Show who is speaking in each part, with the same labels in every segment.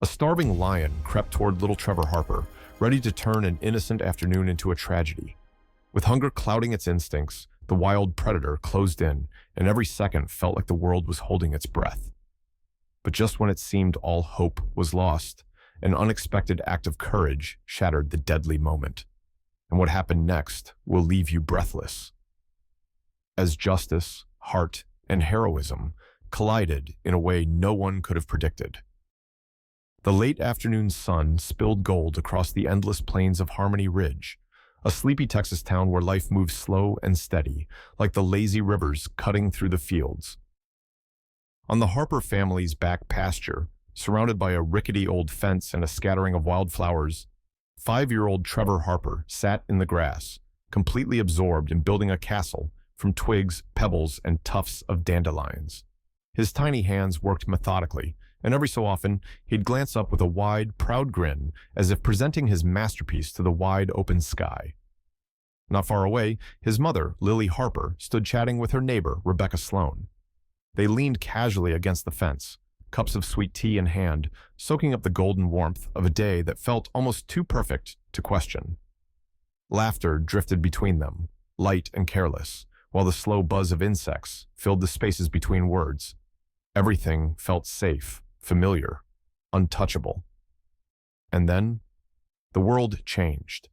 Speaker 1: A starving lion crept toward little Trevor Harper, ready to turn an innocent afternoon into a tragedy. With hunger clouding its instincts, the wild predator closed in, and every second felt like the world was holding its breath. But just when it seemed all hope was lost, an unexpected act of courage shattered the deadly moment. And what happened next will leave you breathless. As justice, heart, and heroism collided in a way no one could have predicted. The late afternoon sun spilled gold across the endless plains of Harmony Ridge, a sleepy Texas town where life moves slow and steady, like the lazy rivers cutting through the fields. On the Harper family's back pasture, surrounded by a rickety old fence and a scattering of wildflowers, 5-year-old Trevor Harper sat in the grass, completely absorbed in building a castle from twigs, pebbles, and tufts of dandelions. His tiny hands worked methodically, and every so often he'd glance up with a wide, proud grin as if presenting his masterpiece to the wide open sky. Not far away, his mother, Lily Harper, stood chatting with her neighbor, Rebecca Sloan. They leaned casually against the fence, cups of sweet tea in hand, soaking up the golden warmth of a day that felt almost too perfect to question. Laughter drifted between them, light and careless, while the slow buzz of insects filled the spaces between words. Everything felt safe, familiar, untouchable. And then, the world changed.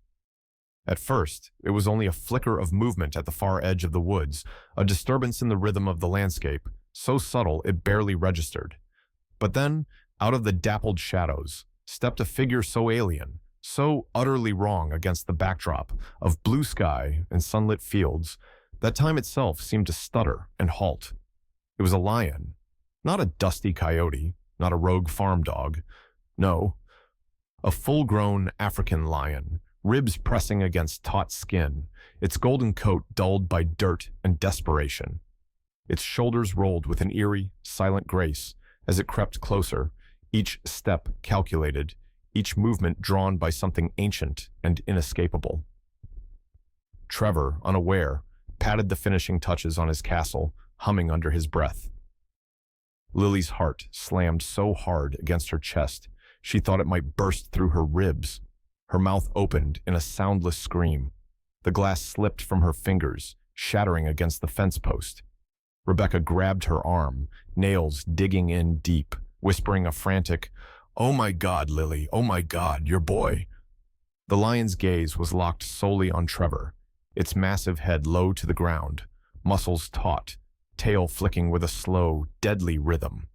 Speaker 1: At first, it was only a flicker of movement at the far edge of the woods, a disturbance in the rhythm of the landscape, so subtle it barely registered. But then, out of the dappled shadows, stepped a figure so alien, so utterly wrong against the backdrop of blue sky and sunlit fields, that time itself seemed to stutter and halt. It was a lion, not a dusty coyote, not a rogue farm dog. No, a full-grown African lion, ribs pressing against taut skin, its golden coat dulled by dirt and desperation. Its shoulders rolled with an eerie, silent grace as it crept closer, each step calculated, each movement drawn by something ancient and inescapable. Trevor, unaware, patted the finishing touches on his castle, humming under his breath. Lily's heart slammed so hard against her chest, she thought it might burst through her ribs. Her mouth opened in a soundless scream. The glass slipped from her fingers, shattering against the fence post. Rebecca grabbed her arm, nails digging in deep, whispering a frantic, "Oh my God, Lily, oh my God, your boy." The lion's gaze was locked solely on Trevor, its massive head low to the ground, muscles taut, tail flicking with a slow, deadly rhythm.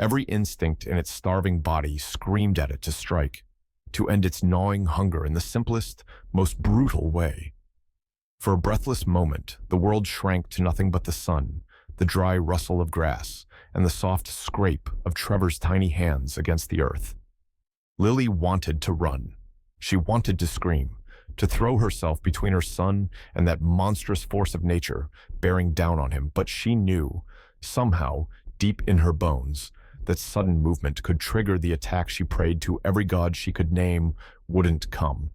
Speaker 1: Every instinct in its starving body screamed at it to strike, to end its gnawing hunger in the simplest, most brutal way. For a breathless moment, the world shrank to nothing but the sun, the dry rustle of grass, and the soft scrape of Trevor's tiny hands against the earth. Lily wanted to run. She wanted to scream, to throw herself between her son and that monstrous force of nature bearing down on him, but she knew, somehow, deep in her bones, that sudden movement could trigger the attack she prayed to every god she could name wouldn't come.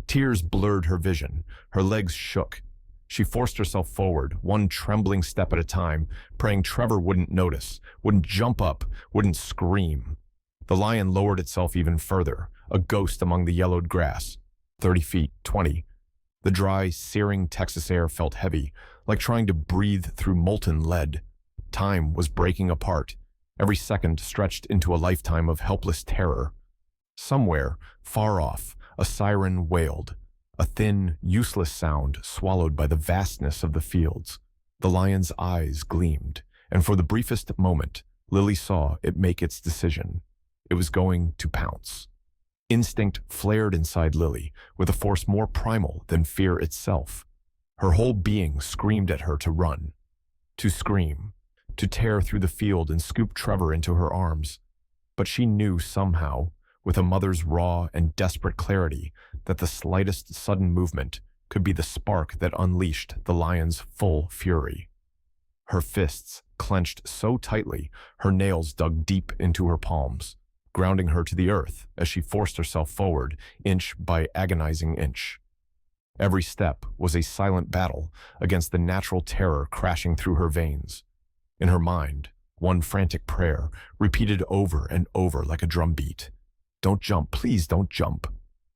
Speaker 1: Tears blurred her vision, her legs shook. She forced herself forward, one trembling step at a time, praying Trevor wouldn't notice, wouldn't jump up, wouldn't scream. The lion lowered itself even further, a ghost among the yellowed grass. 30 feet, 20. The dry, searing Texas air felt heavy, like trying to breathe through molten lead. Time was breaking apart. Every second stretched into a lifetime of helpless terror. Somewhere, far off, a siren wailed, a thin, useless sound swallowed by the vastness of the fields. The lion's eyes gleamed, and for the briefest moment, Lily saw it make its decision. It was going to pounce. Instinct flared inside Lily with a force more primal than fear itself. Her whole being screamed at her to run, to scream, to tear through the field and scoop Trevor into her arms. But she knew somehow, with a mother's raw and desperate clarity, that the slightest sudden movement could be the spark that unleashed the lion's full fury. Her fists clenched so tightly, her nails dug deep into her palms, grounding her to the earth as she forced herself forward, inch by agonizing inch. Every step was a silent battle against the natural terror crashing through her veins. In her mind, one frantic prayer, repeated over and over like a drumbeat. "Don't jump, please don't jump."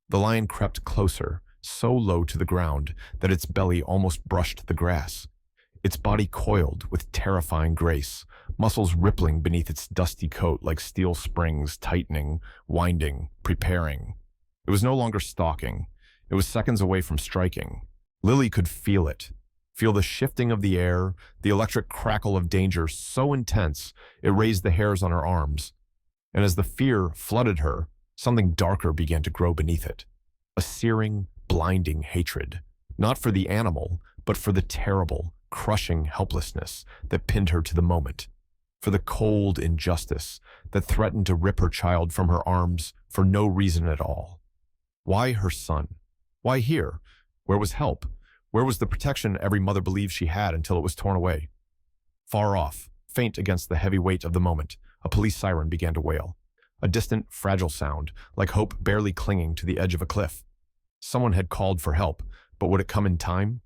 Speaker 1: The lion crept closer, so low to the ground that its belly almost brushed the grass. Its body coiled with terrifying grace, muscles rippling beneath its dusty coat like steel springs, tightening, winding, preparing. It was no longer stalking. It was seconds away from striking. Lily could feel it. Feel the shifting of the air, the electric crackle of danger so intense it raised the hairs on her arms. And as the fear flooded her, something darker began to grow beneath it. A searing, blinding hatred. Not for the animal, but for the terrible, crushing helplessness that pinned her to the moment. For the cold injustice that threatened to rip her child from her arms for no reason at all. Why her son? Why here? Where was help? Where was the protection every mother believed she had until it was torn away? Far off, faint against the heavy weight of the moment, a police siren began to wail. A distant, fragile sound, like hope barely clinging to the edge of a cliff. Someone had called for help, but would it come in time?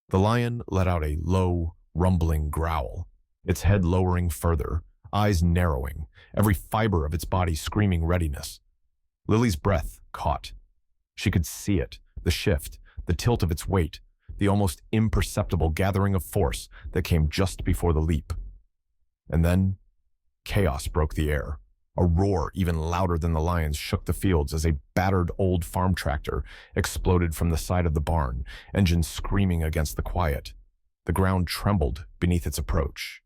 Speaker 1: The lion let out a low, rumbling growl, its head lowering further, eyes narrowing, every fiber of its body screaming readiness. Lily's breath caught. She could see it, the shift, the tilt of its weight, the almost imperceptible gathering of force that came just before the leap. And then, chaos broke the air. A roar even louder than the lion's shook the fields as a battered old farm tractor exploded from the side of the barn, engines screaming against the quiet. The ground trembled beneath its approach.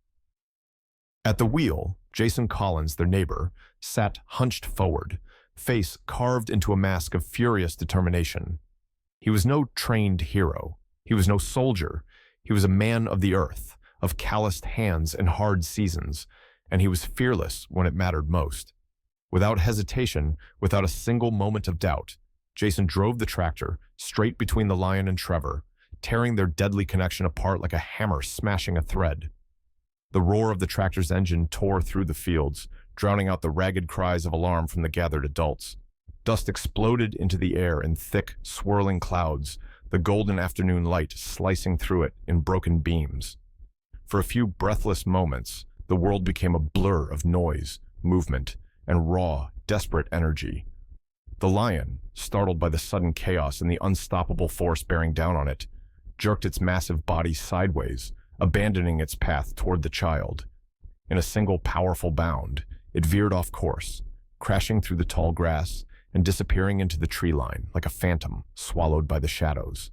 Speaker 1: At the wheel, Jason Collins, their neighbor, sat hunched forward, face carved into a mask of furious determination. He was no trained hero. He was no soldier. He was a man of the earth, of calloused hands and hard seasons, and he was fearless when it mattered most. Without hesitation, without a single moment of doubt, Jason drove the tractor straight between the lion and Trevor, tearing their deadly connection apart like a hammer smashing a thread. The roar of the tractor's engine tore through the fields, drowning out the ragged cries of alarm from the gathered adults. Dust exploded into the air in thick, swirling clouds, the golden afternoon light slicing through it in broken beams. For a few breathless moments, the world became a blur of noise, movement, and raw, desperate energy. The lion, startled by the sudden chaos and the unstoppable force bearing down on it, jerked its massive body sideways, abandoning its path toward the child. In a single powerful bound, it veered off course, crashing through the tall grass and disappearing into the tree line like a phantom swallowed by the shadows.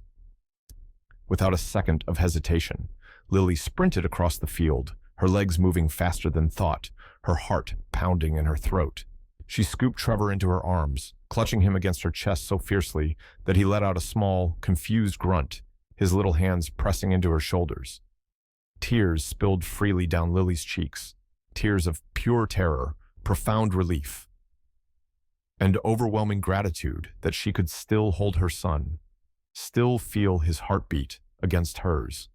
Speaker 1: Without a second of hesitation, Lily sprinted across the field, her legs moving faster than thought, her heart pounding in her throat. She scooped Trevor into her arms, clutching him against her chest so fiercely that he let out a small, confused grunt, his little hands pressing into her shoulders. Tears spilled freely down Lily's cheeks, tears of pure terror, profound relief, and overwhelming gratitude that she could still hold her son, still feel his heartbeat against hers.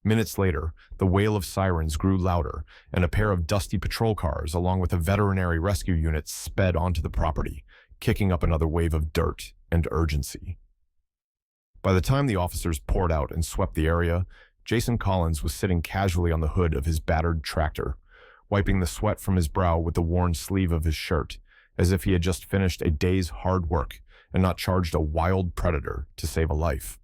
Speaker 1: Minutes later, the wail of sirens grew louder, and a pair of dusty patrol cars, along with a veterinary rescue unit, sped onto the property, kicking up another wave of dirt and urgency. By the time the officers poured out and swept the area, Jason Collins was sitting casually on the hood of his battered tractor, wiping the sweat from his brow with the worn sleeve of his shirt, as if he had just finished a day's hard work and not charged a wild predator to save a life.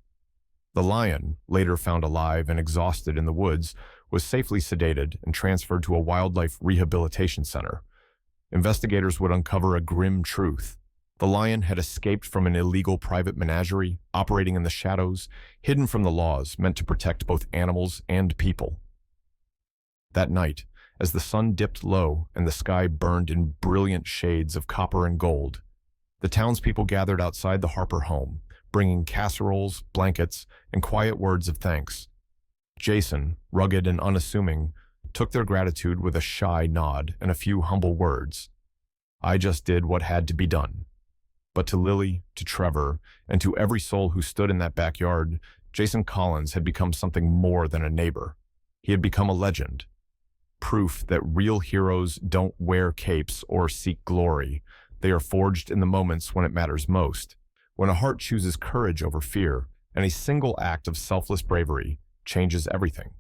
Speaker 1: The lion, later found alive and exhausted in the woods, was safely sedated and transferred to a wildlife rehabilitation center. Investigators would uncover a grim truth. The lion had escaped from an illegal private menagerie, operating in the shadows, hidden from the laws meant to protect both animals and people. That night, as the sun dipped low and the sky burned in brilliant shades of copper and gold, the townspeople gathered outside the Harper home, bringing casseroles, blankets, and quiet words of thanks. Jason, rugged and unassuming, took their gratitude with a shy nod and a few humble words. "I just did what had to be done." But to Lily, to Trevor, and to every soul who stood in that backyard, Jason Collins had become something more than a neighbor. He had become a legend. Proof that real heroes don't wear capes or seek glory. They are forged in the moments when it matters most, when a heart chooses courage over fear, and a single act of selfless bravery changes everything.